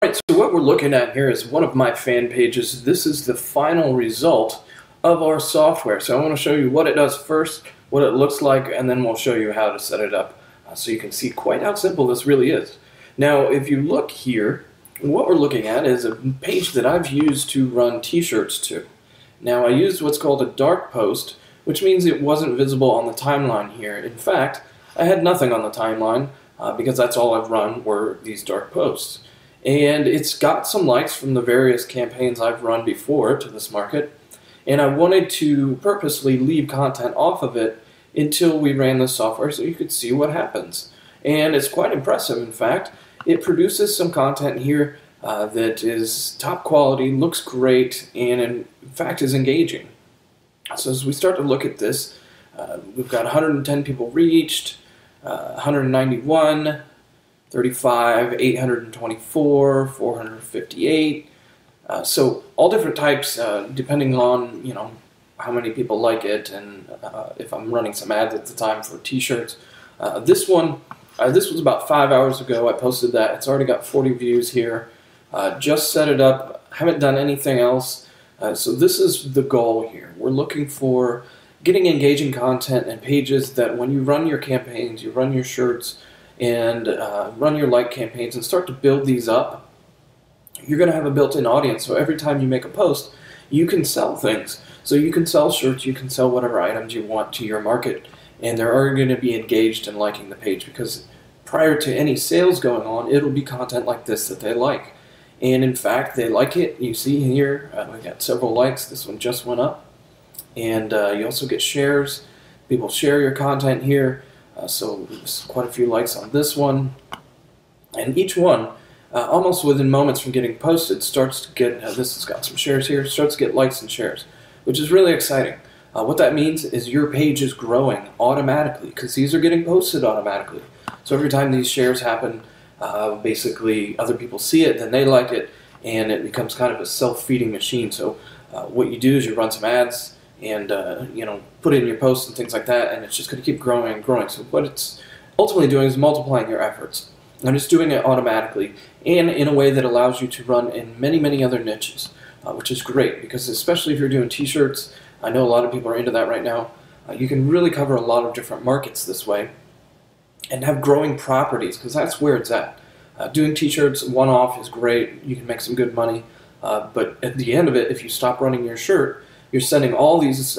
Alright, so what we're looking at here is one of my fan pages. This is the final result of our software. So I want to show you what it does first, what it looks like, and then we'll show you how to set it up so you can see quite how simple this really is. Now, if you look here, what we're looking at is a page that I've used to run t-shirts to. Now, I used what's called a dark post, which means it wasn't visible on the timeline here. In fact, I had nothing on the timeline because that's all I've run were these dark posts. And it's got some likes from the various campaigns I've run before to this market, and I wanted to purposely leave content off of it until we ran the software so you could see what happens. And it's quite impressive. In fact, it produces some content here that is top quality, looks great, and in fact is engaging. So as we start to look at this, we've got 110 people reached, 191, 35, 824, 458. So all different types, depending on how many people like it, and if I'm running some ads at the time for t-shirts. This was about 5 hours ago. I posted that. It's already got 40 views here. Just set it up. Haven't done anything else. So this is the goal here. We're looking for getting engaging content and pages that when you run your campaigns, you run your shirts, and run your like campaigns and start to build these up, you're going to have a built-in audience. So every time you make a post, you can sell things. So you can sell shirts, you can sell whatever items you want to your market, and they're going to be engaged in liking the page, because prior to any sales going on, it'll be content like this that they like. And in fact, they like it. You see here, we got several likes. This one just went up. And you also get shares. People share your content here. So there's quite a few likes on this one, and each one, almost within moments from getting posted, starts to get, this has got some shares here, starts to get likes and shares, which is really exciting. What that means is your page is growing automatically, because these are getting posted automatically. So every time these shares happen, basically other people see it, then they like it, and it becomes kind of a self-feeding machine. So what you do is you run some ads, and put it in your posts and things like that, and it's just going to keep growing and growing. So what it's ultimately doing is multiplying your efforts, and it's doing it automatically and in a way that allows you to run in many other niches, which is great, because especially if you're doing t-shirts, I know a lot of people are into that right now. You can really cover a lot of different markets this way and have growing properties, because that's where it's at. Doing t-shirts one-off is great. You can make some good money, but at the end of it, if you stop running your shirt, you're sending all these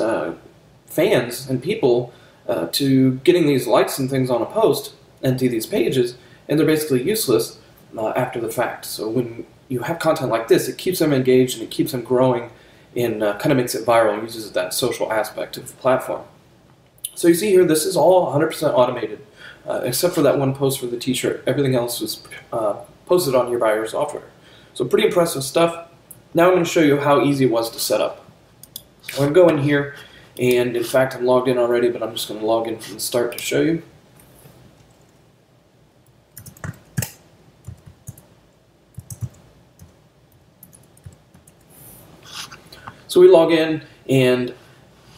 fans and people to getting these likes and things on a post and to these pages, and they're basically useless after the fact. So when you have content like this, it keeps them engaged and it keeps them growing, and kind of makes it viral, uses that social aspect of the platform. So you see here, this is all 100% automated, except for that one post for the t-shirt. Everything else was posted on here by your software. So pretty impressive stuff. Now I'm going to show you how easy it was to set up. I'm going to go in here, and in fact I'm logged in already, but I'm just going to log in from the start to show you. So we log in, and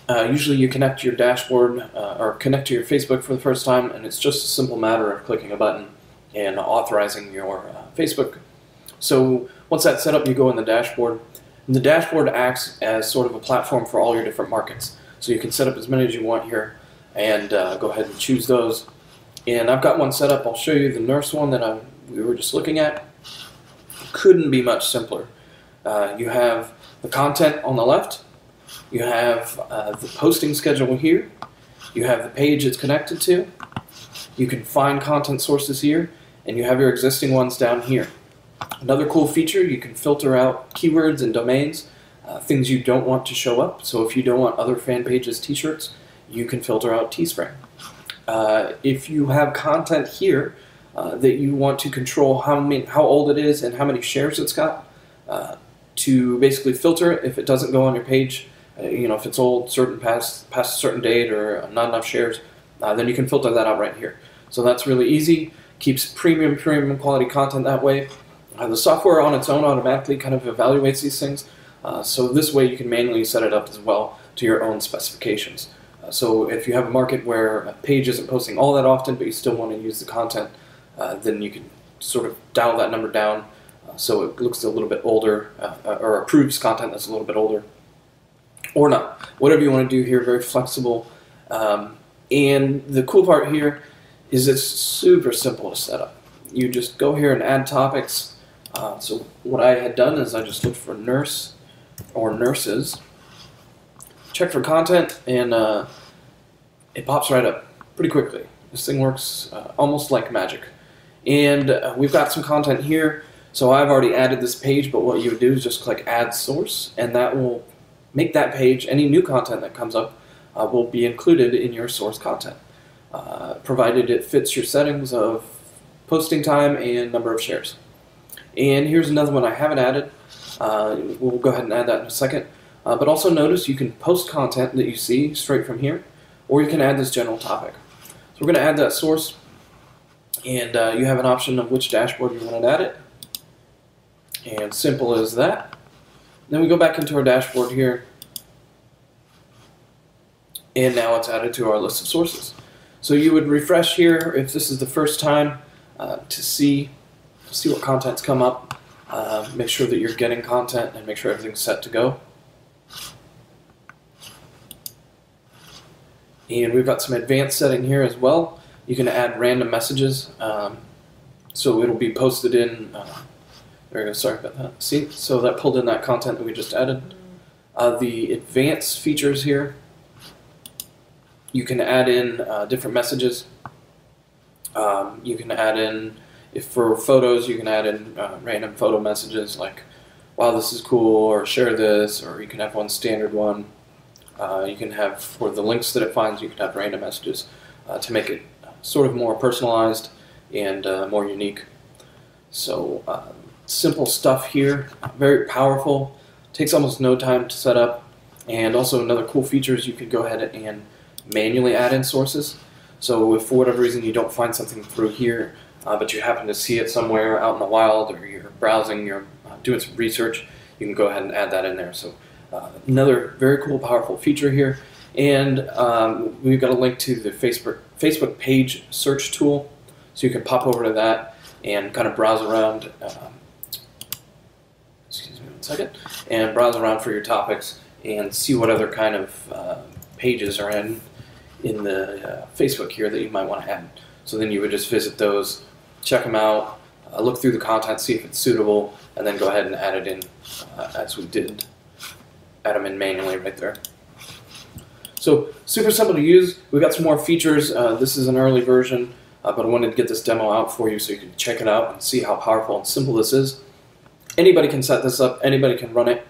usually you connect to your dashboard or connect to your Facebook for the first time, and it's just a simple matter of clicking a button and authorizing your Facebook. So once that's set up, you go in the dashboard. And the dashboard acts as sort of a platform for all your different markets. So you can set up as many as you want here, and go ahead and choose those. And I've got one set up. I'll show you the nurse one that we were just looking at. Couldn't be much simpler. You have the content on the left. You have the posting schedule here. You have the page it's connected to. You can find content sources here, and you have your existing ones down here. Another cool feature, you can filter out keywords and domains, things you don't want to show up. So if you don't want other fan pages t-shirts, you can filter out Teespring. If you have content here that you want to control how old it is and how many shares it's got, to basically filter it if it doesn't go on your page, if it's old, past a certain date, or not enough shares, then you can filter that out right here. So that's really easy. Keeps premium quality content that way. The software on its own automatically kind of evaluates these things, so this way you can manually set it up as well to your own specifications. So if you have a market where a page isn't posting all that often, but you still want to use the content, then you can sort of dial that number down so it looks a little bit older, or approves content that's a little bit older, or not. Whatever you want to do here, very flexible. And the cool part here is it's super simple to set up. You just go here and add topics. So what I had done is I just looked for nurse or nurses, check for content, and it pops right up pretty quickly. This thing works almost like magic. And we've got some content here, so I've already added this page, but what you would do is just click Add Source, and that will make that page, any new content that comes up, will be included in your source content, provided it fits your settings of posting time and number of shares. And here's another one I haven't added. We'll go ahead and add that in a second. But also notice you can post content that you see straight from here, or you can add this general topic. So we're going to add that source, and you have an option of which dashboard you want to add it. And simple as that. Then we go back into our dashboard here, and now it's added to our list of sources. So you would refresh here if this is the first time to see what content's come up. Make sure that you're getting content and make sure everything's set to go. And we've got some advanced setting here as well. You can add random messages, so it'll be posted in. There we go. Sorry about that. See, so that pulled in that content that we just added. The advanced features here, you can add in different messages. You can add in, if for photos, you can add in random photo messages like, wow, this is cool, or share this, or you can have one standard one. You can have, for the links that it finds, you can have random messages to make it sort of more personalized and more unique. So simple stuff here, very powerful, takes almost no time to set up. And also another cool feature is you could go ahead and manually add in sources. So if for whatever reason you don't find something through here, but you happen to see it somewhere out in the wild, or you're browsing, you're doing some research, you can go ahead and add that in there. So another very cool, powerful feature here. And we've got a link to the Facebook page search tool, so you can pop over to that and kind of browse around. Excuse me one second, and browse around for your topics and see what other kind of pages are in the Facebook here that you might want to add. So then you would just visit those, check them out, look through the content, see if it's suitable, and then go ahead and add it in as we did. Add them in manually right there. So super simple to use. We've got some more features. This is an early version, but I wanted to get this demo out for you so you can check it out and see how powerful and simple this is. Anybody can set this up. Anybody can run it.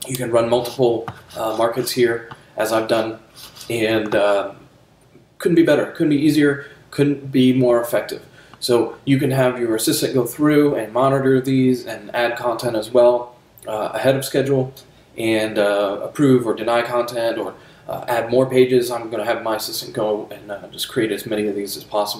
You can run multiple markets here, as I've done, and couldn't be better, couldn't be easier, couldn't be more effective. So you can have your assistant go through and monitor these and add content as well ahead of schedule, and approve or deny content, or add more pages. I'm going to have my assistant go and just create as many of these as possible.